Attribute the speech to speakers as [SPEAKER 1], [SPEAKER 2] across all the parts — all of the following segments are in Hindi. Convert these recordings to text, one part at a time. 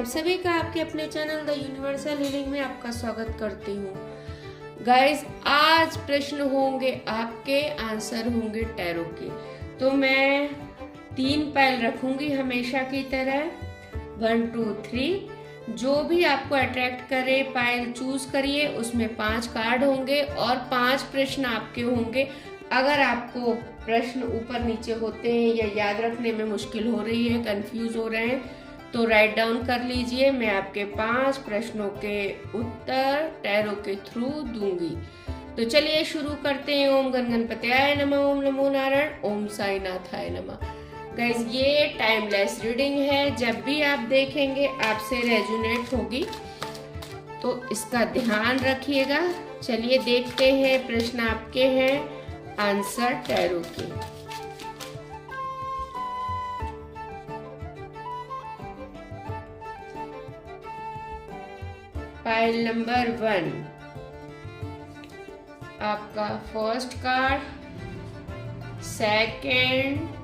[SPEAKER 1] सभी का आपके अपने चैनल द यूनिवर्सल हीलिंग में आपका स्वागत करती हूँ। गाइस, आज प्रश्न होंगे आपके, आंसर होंगे टैरो के। तो मैं 3 पाइल रखूंगी हमेशा की तरह, 1 2 3। जो भी आपको अट्रैक्ट करे पाइल चूज करिए, उसमें 5 कार्ड होंगे और 5 प्रश्न आपके होंगे। अगर आपको प्रश्न ऊपर नीचे होते हैं या याद रखने में मुश्किल हो रही है, कंफ्यूज हो रहे हैं, तो राइट डाउन कर लीजिए। मैं आपके 5 प्रश्नों के उत्तर टैरो के थ्रू दूंगी। तो चलिए शुरू करते हैं। ओम गण गणपत्याय नमः, ओम नमो नारायण, ओम साईनाथाय नमः। गाइस, ये टाइमलेस रीडिंग है, जब भी आप देखेंगे आपसे रेजोनेट होगी, तो इसका ध्यान रखिएगा। चलिए देखते हैं, प्रश्न आपके हैं, आंसर टैरो के। पाइल नंबर 1 आपका फर्स्ट कार्ड, सेकंड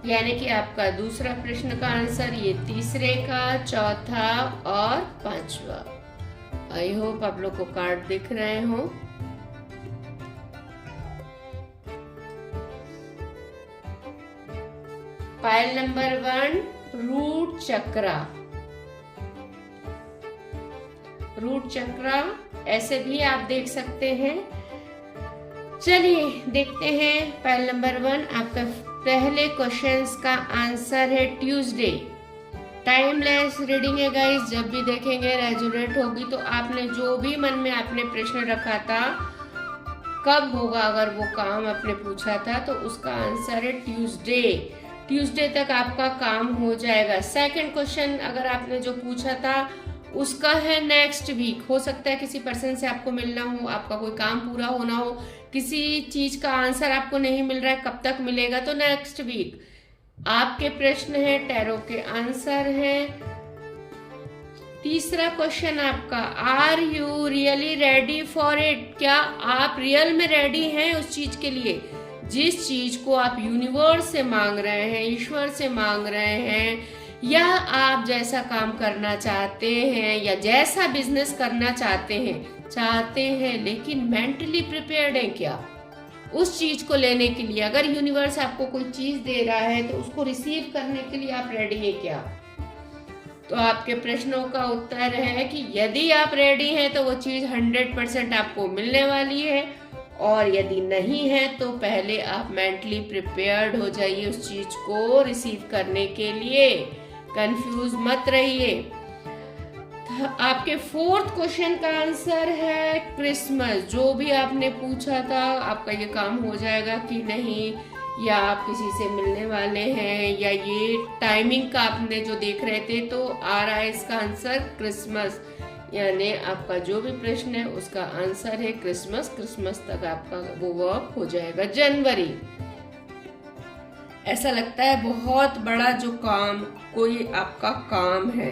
[SPEAKER 1] यानी कि आपका दूसरा प्रश्न का आंसर, ये तीसरे का, चौथा और 5वां। आई होप आप लोग को कार्ड दिख रहे हो। पाइल नंबर 1 रूट चक्रा। रूट चक्रा ऐसे भी आप देख सकते हैं। चलिए देखते हैं। पाइल नंबर 1 आपका पहले क्वेश्चंस का आंसर है ट्यूसडे। टाइमलेस रीडिंग है गाइस, जब भी देखेंगे रेजोनेट होगी। तो आपने जो भी मन में आपने प्रश्न रखा था, कब होगा अगर वो काम आपने पूछा था, तो उसका आंसर है ट्यूसडे। ट्यूसडे तक आपका काम हो जाएगा। सेकंड क्वेश्चन अगर आपने जो पूछा था उसका है नेक्स्ट वीक। हो सकता है किसी पर्सन से आपको मिलना हो, आपका कोई काम पूरा होना हो, किसी चीज का आंसर आपको नहीं मिल रहा है, कब तक मिलेगा, तो नेक्स्ट वीक। आपके प्रश्न है, टैरो के आंसर है। तीसरा क्वेश्चन आपका, are you really ready for it? क्या आप रियल में रेडी हैं उस चीज के लिए, जिस चीज को आप यूनिवर्स से मांग रहे हैं, ईश्वर से मांग रहे हैं, या आप जैसा काम करना चाहते हैं या जैसा बिजनेस करना चाहते हैं, लेकिन मेंटली प्रिपेयर्ड हैं क्या उस चीज को लेने के लिए? अगर यूनिवर्स आपको कोई चीज दे रहा है तो उसको रिसीव करने के लिए आप रेडी हैं क्या? तो आपके प्रश्नों का उत्तर है कि यदि आप रेडी हैं तो वो चीज 100% आपको मिलने वाली है, और यदि नहीं है तो पहले आप मेंटली प्रिपेयर्ड हो जाइए उस चीज को रिसीव करने के लिए। कंफ्यूज मत रहिए। आपके फोर्थ क्वेश्चन का आंसर है क्रिसमस। जो भी आपने पूछा था, आपका ये काम हो जाएगा कि नहीं, या आप किसी से मिलने वाले हैं, या ये टाइमिंग का आपने जो देख रहे थे, तो आ रहा है इसका आंसर क्रिसमस। यानी आपका जो भी प्रश्न है उसका आंसर है क्रिसमस। क्रिसमस तक आपका वो वर्क हो जाएगा। जनवरी, ऐसा लगता है बहुत बड़ा जो काम, कोई आपका काम है,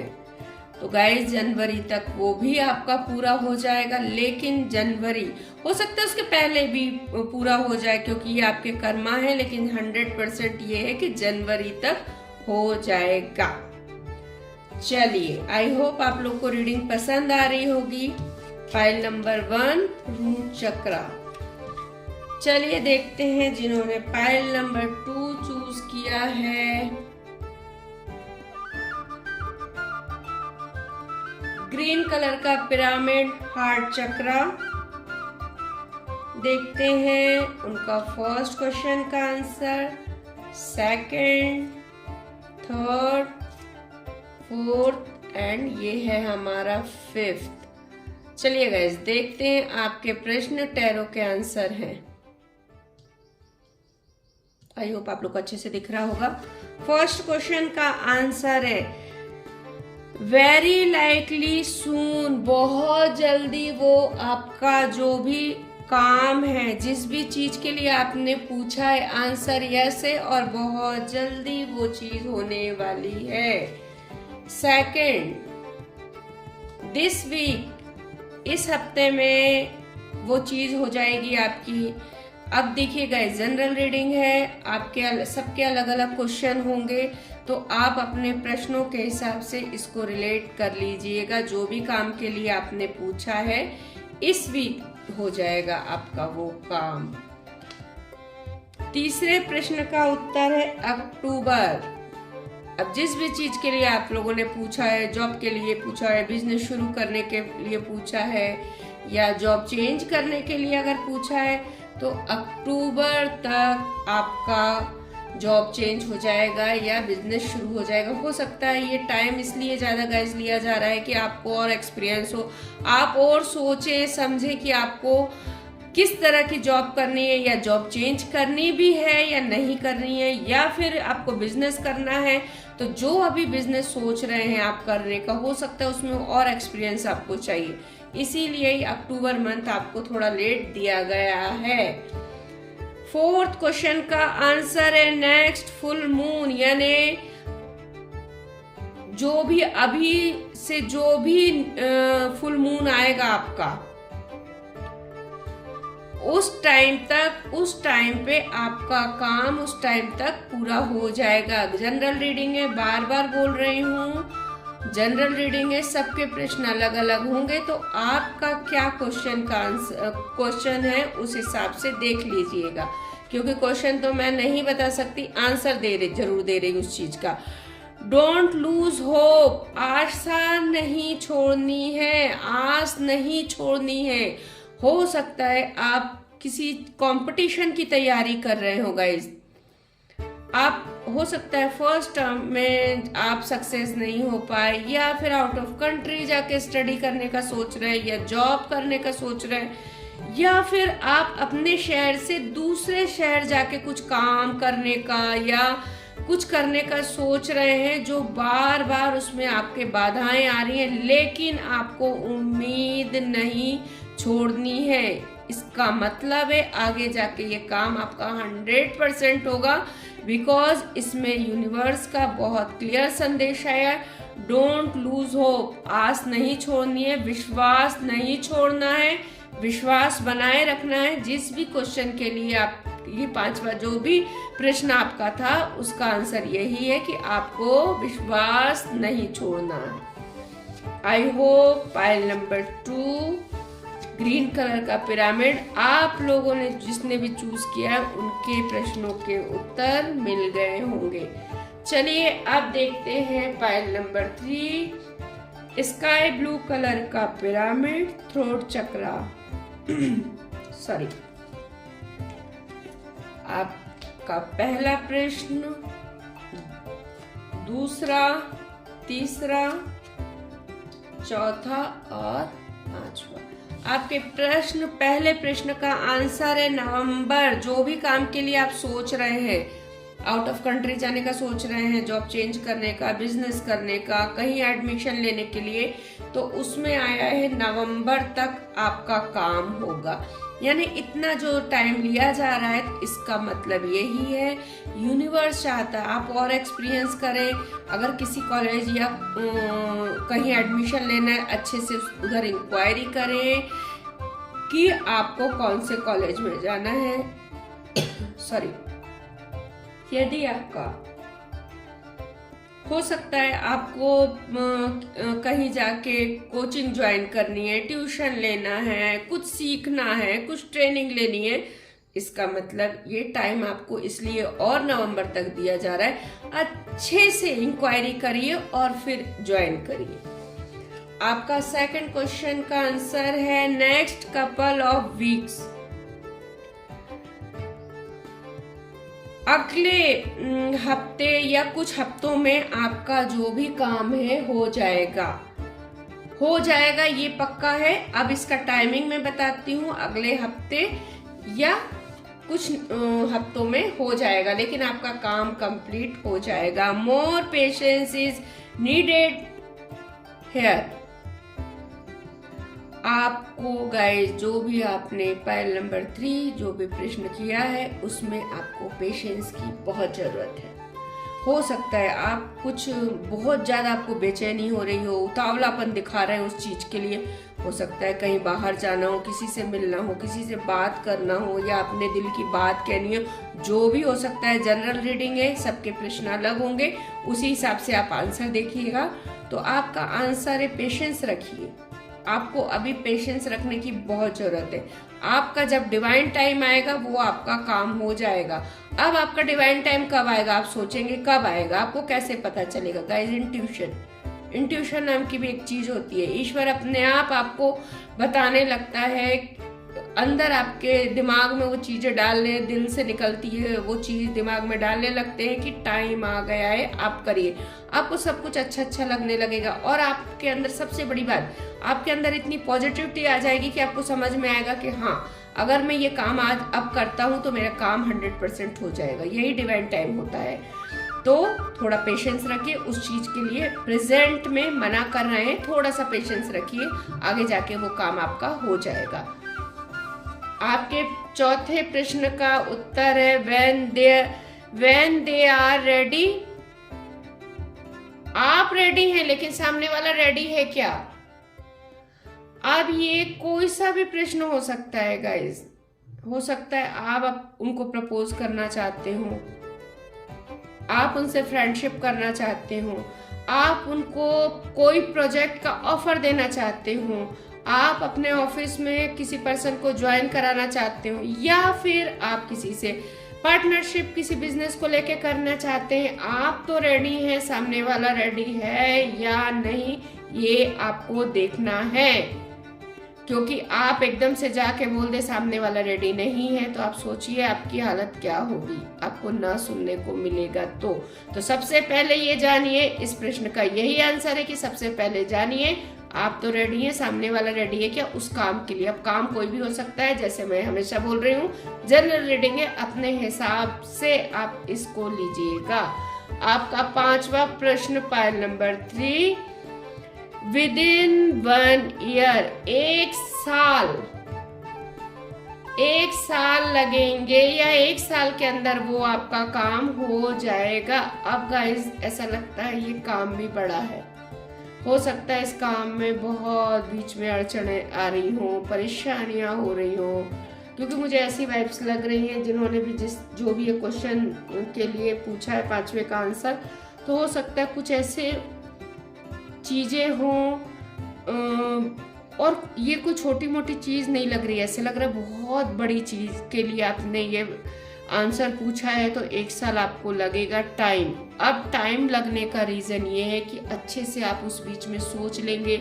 [SPEAKER 1] तो गाइस जनवरी तक वो भी आपका पूरा हो जाएगा। लेकिन जनवरी हो सकता है उसके पहले भी पूरा हो जाए, क्योंकि ये आपके कर्मा है, लेकिन 100% ये है कि जनवरी तक हो जाएगा। चलिए, आई होप आप लोग को रीडिंग पसंद आ रही होगी। फाइल नंबर 1 रूट चक्रा। चलिए देखते हैं जिन्होंने पाइल नंबर 2 चूज किया है। ग्रीन कलर का पिरामिड हार्ट चक्रा। देखते हैं उनका फर्स्ट क्वेश्चन का answer, second, third, fourth and ये है हमारा 5th। चलिए गाइस देखते हैं आपके प्रश्न, टैरो के आंसर हैं। आई होप आप लोग को अच्छे से दिख रहा होगा। फर्स्ट क्वेश्चन का आंसर है वेरी लाइकली सून। बहुत जल्दी वो आपका जो भी काम है, जिस भी चीज के लिए आपने पूछा है, आंसर यस है, और बहुत जल्दी वो चीज होने वाली है। सेकंड, दिस वीक, इस हफ्ते में वो चीज हो जाएगी आपकी। अब देखिए गाइस, जनरल रीडिंग है, आपके सबके अलग अलग क्वेश्चन होंगे। तो आप अपने प्रश्नों के हिसाब से इसको रिलेट कर लीजिएगा। जो भी काम के लिए आपने पूछा है इस वीक हो जाएगा आपका वो काम। तीसरे प्रश्न का उत्तर है अक्टूबर। अब जिस भी चीज के लिए आप लोगों ने पूछा है, जॉब के लिए पूछा है, बिजनेस शुरू करने के लिए पूछा है या जॉब चेंज करने के लिए अगर पूछा है, तो अक्टूबर तक आपका जॉब चेंज हो जाएगा या बिजनेस शुरू हो जाएगा। हो सकता है ये टाइम इसलिए ज्यादा गाइस लिया जा रहा है कि आपको और एक्सपीरियंस हो, आप और सोचे समझे कि आपको किस तरह की जॉब करनी है, या जॉब चेंज करनी भी है या नहीं करनी है, या फिर आपको बिजनेस करना है। तो जो अभी बिजनेस सोच रहे हैं आप करने का, हो सकता है उसमें और एक्सपीरियंस आपको चाहिए, इसीलिए अक्टूबर मंथ आपको थोड़ा लेट दिया गया है। फोर्थ क्वेश्चन का आंसर है नेक्स्ट फुल मून, यानी जो भी अभी से जो भी फुल मून आएगा आपका, उस टाइम पे आपका काम उस टाइम तक पूरा हो जाएगा। जनरल रीडिंग है, बार बार बोल रही हूँ, जनरल रीडिंग है, सबके प्रश्न अलग अलग होंगे, तो आपका क्या क्वेश्चन है उस हिसाब से देख लीजिएगा, क्योंकि क्वेश्चन तो मैं नहीं बता सकती, आंसर जरूर दे रही उस चीज का। डोंट लूज होप, आशा नहीं छोड़नी है, आस नहीं छोड़नी है। हो सकता है आप किसी कंपटीशन की तैयारी कर रहे हो गाइस, आप हो सकता है फर्स्ट टर्म में आप सक्सेस नहीं हो पाए, या फिर आउट ऑफ कंट्री जाके स्टडी करने का सोच रहे हैं, या जॉब करने का सोच रहे हैं, या फिर आप अपने शहर से दूसरे शहर जाके कुछ काम करने का या कुछ करने का सोच रहे हैं, जो बार बार उसमें आपके बाधाएं आ रही हैं, लेकिन आपको उम्मीद नहीं छोड़नी है। इसका मतलब है आगे जाके ये काम आपका 100% होगा, बिकॉज इसमें यूनिवर्स का बहुत क्लियर संदेश है। डोंट लूज होप, आस नहीं छोड़नी है, विश्वास नहीं छोड़ना है, विश्वास बनाए रखना है। जिस भी क्वेश्चन के लिए आप, ये 5वां जो भी प्रश्न आपका था, उसका आंसर यही है कि आपको विश्वास नहीं छोड़ना है। I hope pile number 2 green colour का पिरामिड, आप लोगों ने जिसने भी चूज किया उनके प्रश्नों के उत्तर मिल गए होंगे। चलिए अब देखते हैं pile number 3 sky blue colour का पिरामिड, थ्रोट चक्रा सॉरी। आपका पहला प्रश्न, दूसरा, तीसरा, चौथा और 5वां। आपके प्रश्न, पहले प्रश्न का आंसर है नवंबर। जो भी काम के लिए आप सोच रहे हैं, आउट ऑफ कंट्री जाने का सोच रहे हैं, जॉब चेंज करने का, बिजनेस करने का, कहीं एडमिशन लेने के लिए, तो उसमें आया है नवंबर तक आपका काम होगा। यानी इतना जो टाइम लिया जा रहा है, इसका मतलब यही है यूनिवर्स चाहता है आप और एक्सपीरियंस करें। अगर किसी कॉलेज या कहीं एडमिशन लेना है, अच्छे से उधर इंक्वायरी करें कि आपको कौन से कॉलेज में जाना है सॉरी। यदि आपका हो सकता है आपको कहीं जाके कोचिंग ज्वाइन करनी है, ट्यूशन लेना है, कुछ सीखना है, कुछ ट्रेनिंग लेनी है, इसका मतलब ये टाइम आपको इसलिए और नवंबर तक दिया जा रहा है। अच्छे से इंक्वायरी करिए और फिर ज्वाइन करिए। आपका सेकंड क्वेश्चन का आंसर है नेक्स्ट कपल ऑफ वीक्स, अगले हफ्ते या कुछ हफ्तों में आपका जो भी काम है हो जाएगा, ये पक्का है। अब इसका टाइमिंग मैं बताती हूँ, अगले हफ्ते या कुछ हफ्तों में हो जाएगा, लेकिन आपका काम कंप्लीट हो जाएगा। More patience is needed here. आपको गाइस जो भी आपने पाइल नंबर 3 जो भी प्रश्न किया है, उसमें आपको पेशेंस की बहुत जरूरत है। हो सकता है आप कुछ बहुत ज्यादा आपको बेचैनी हो रही हो, उतावलापन दिखा रहे हैं उस चीज के लिए, हो सकता है कहीं बाहर जाना हो, किसी से मिलना हो, किसी से बात करना हो या अपने दिल की बात कहनी हो, जो भी हो सकता है। जनरल रीडिंग है, सबके प्रश्न अलग होंगे, उसी हिसाब से आप आंसर देखिएगा। तो आपका आंसर है पेशेंस रखिए। आपको अभी पेशेंस रखने की बहुत जरूरत है। आपका जब डिवाइन टाइम आएगा वो आपका काम हो जाएगा। अब आपका डिवाइन टाइम कब आएगा आप सोचेंगे, कब आएगा, आपको कैसे पता चलेगा? गाइस, इंट्यूशन नाम की भी एक चीज होती है। ईश्वर अपने आप आपको बताने लगता है, अंदर आपके दिमाग में वो चीजें डालने, दिल से निकलती है वो चीज दिमाग में डालने लगते हैं कि टाइम आ गया है, आप करिए। आपको सब कुछ अच्छा अच्छा लगने लगेगा और आपके अंदर सबसे बड़ी बात, आपके अंदर इतनी पॉजिटिविटी आ जाएगी कि आपको समझ में आएगा कि हाँ, अगर मैं ये काम आज अब करता हूँ तो मेरा काम 100% हो जाएगा। यही डिवाइन टाइम होता है। तो थोड़ा पेशेंस रखिए उस चीज के लिए। प्रेजेंट में मना कर रहे हैं, थोड़ा सा पेशेंस रखिए, आगे जाके वो काम आपका हो जाएगा। आपके चौथे प्रश्न का उत्तर है when they are ready। आप रेडी हैं लेकिन सामने वाला रेडी है क्या? अब ये कोई सा भी प्रश्न हो सकता है गाइस। हो सकता है आप उनको प्रपोज करना चाहते हो, आप उनसे फ्रेंडशिप करना चाहते हो, आप उनको कोई प्रोजेक्ट का ऑफर देना चाहते हो, आप अपने ऑफिस में किसी पर्सन को ज्वाइन कराना चाहते हो, या फिर आप किसी से पार्टनरशिप किसी बिजनेस को लेके करना चाहते हैं। आप तो रेडी हैं, सामने वाला रेडी है या नहीं ये आपको देखना है। क्योंकि आप एकदम से जाके बोल दे सामने वाला रेडी नहीं है तो आप सोचिए आपकी हालत क्या होगी, आपको ना सुनने को मिलेगा। तो सबसे पहले ये जानिए, इस प्रश्न का यही आंसर है कि सबसे पहले जानिए आप तो रेडी हैं, सामने वाला रेडी है क्या उस काम के लिए। अब काम कोई भी हो सकता है, जैसे मैं हमेशा बोल रही हूँ, जनरल रीडिंग है, अपने हिसाब से आप इसको लीजिएगा। आपका पांचवा प्रश्न, पाइल नंबर 3, विदिन 1 ईयर, एक साल लगेंगे या 1 साल के अंदर वो आपका काम हो जाएगा। अब गाइस ऐसा लगता है ये काम भी बड़ा है, हो सकता है इस काम में बहुत बीच में अड़चनें आ रही हो, परेशानियां हो रही हो, क्योंकि मुझे ऐसी वाइब्स लग रही हैं जिन्होंने भी जो भी ये क्वेश्चन के लिए पूछा है 5वें का आंसर, तो हो सकता है कुछ ऐसे चीजें हों और ये कोई छोटी मोटी चीज नहीं लग रही है, ऐसे लग रहा है बहुत बड़ी चीज के लिए आपने ये आंसर पूछा है। तो 1 साल आपको लगेगा टाइम। अब टाइम लगने का रीजन ये है कि अच्छे से आप उस बीच में सोच लेंगे,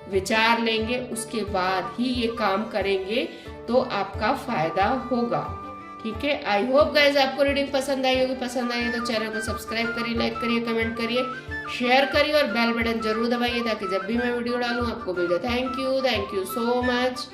[SPEAKER 1] विचार लेंगे, उसके बाद ही ये काम करेंगे तो आपका फायदा होगा। ठीक है, आई होप गाइज आपको रीडिंग पसंद आई होगी। पसंद आई तो चैनल को सब्सक्राइब करिए, लाइक करिए, कमेंट करिए, शेयर करिए और बेल बटन जरूर दबाइए ताकि जब भी मैं वीडियो डालूं आपको मिले। Thank you so much.